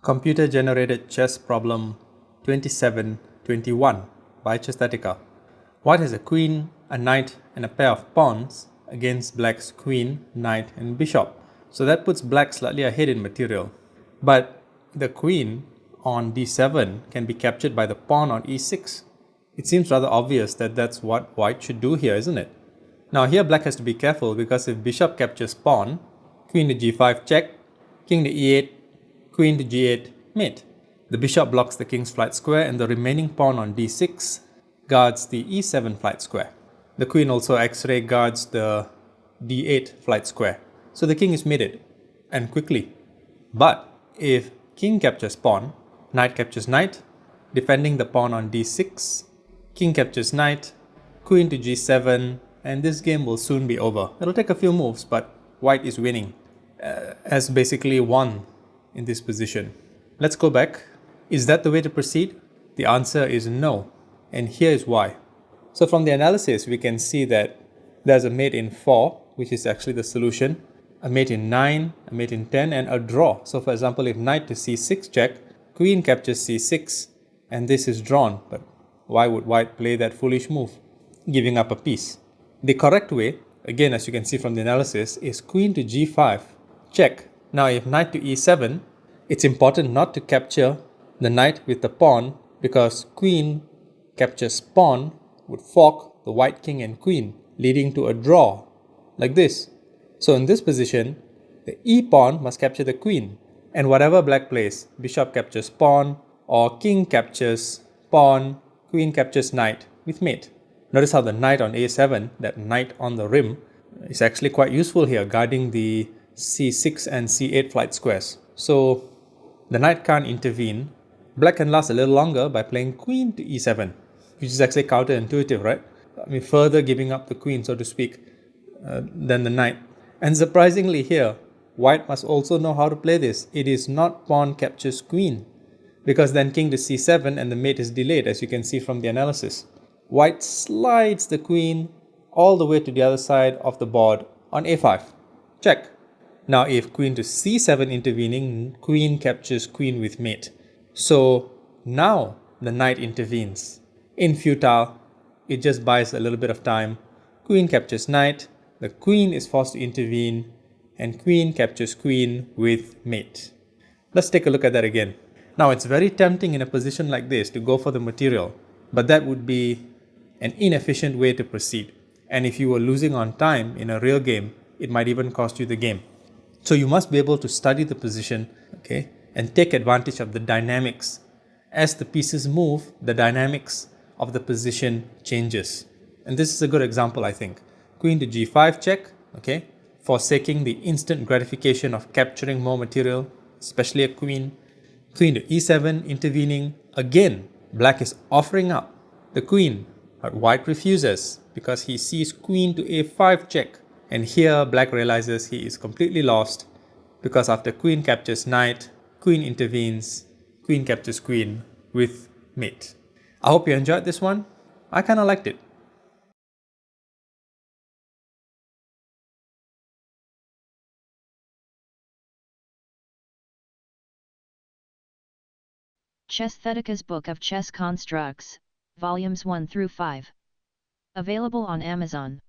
Computer-generated chess problem 2721 by Chestatica. White has a queen, a knight, and a pair of pawns against black's queen, knight, and bishop. So that puts black slightly ahead in material. But the queen on d7 can be captured by the pawn on e6. It seems rather obvious that that's what white should do here, isn't it? Now here black has to be careful because if bishop captures pawn, queen to g5 check, king to e8, queen to g8 mate. The bishop blocks the king's flight square and the remaining pawn on d6 guards the e7 flight square. The queen also x-ray guards the d8 flight square. So the king is mated, and quickly. But if king captures pawn, knight captures knight, defending the pawn on d6, king captures knight, queen to g7, and this game will soon be over. It'll take a few moves, but white is winning, has basically won in this position. Let's go back. Is that the way to proceed? The answer is no, and here is why. So from the analysis, we can see that there's a mate in 4, which is actually the solution, a mate in 9, a mate in 10, and a draw. So for example, if knight to c6 check, queen captures c6, and this is drawn. But why would white play that foolish move, giving up a piece? The correct way, again as you can see from the analysis, is queen to g5, check. Now if knight to e7, it's important not to capture the knight with the pawn because queen captures pawn would fork the white king and queen, leading to a draw, like this. So in this position, the e pawn must capture the queen, and whatever black plays, bishop captures pawn, or king captures pawn, queen captures knight with mate. Notice how the knight on a7, that knight on the rim, is actually quite useful here, guarding the c6 and c8 flight squares. So the knight can't intervene. Black can last a little longer by playing queen to e7, which is actually counterintuitive, right? I mean, further giving up the queen, so to speak, than the knight. And surprisingly here, white must also know how to play this. It is not pawn captures queen, because then king to c7 and the mate is delayed, as you can see from the analysis. White slides the queen all the way to the other side of the board on a5. Check. Now if queen to c7 intervening, queen captures queen with mate. So now the knight intervenes. In futile, it just buys a little bit of time. Queen captures knight, the queen is forced to intervene, and queen captures queen with mate. Let's take a look at that again. Now it's very tempting in a position like this to go for the material, but that would be an inefficient way to proceed. And if you were losing on time in a real game, it might even cost you the game. So you must be able to study the position, okay, and take advantage of the dynamics. As the pieces move, the dynamics of the position changes. And this is a good example, I think. Queen to g5 check, okay, forsaking the instant gratification of capturing more material, especially a queen. Queen to e7 intervening. Again, black is offering up the queen, but white refuses because he sees queen to a5 check. And here black realizes he is completely lost because after queen captures knight, queen intervenes, queen captures queen with mate. I hope you enjoyed this one. I kind of liked it. Chesthetica's Book of Chess Constructs, Volumes 1 through 5. Available on Amazon.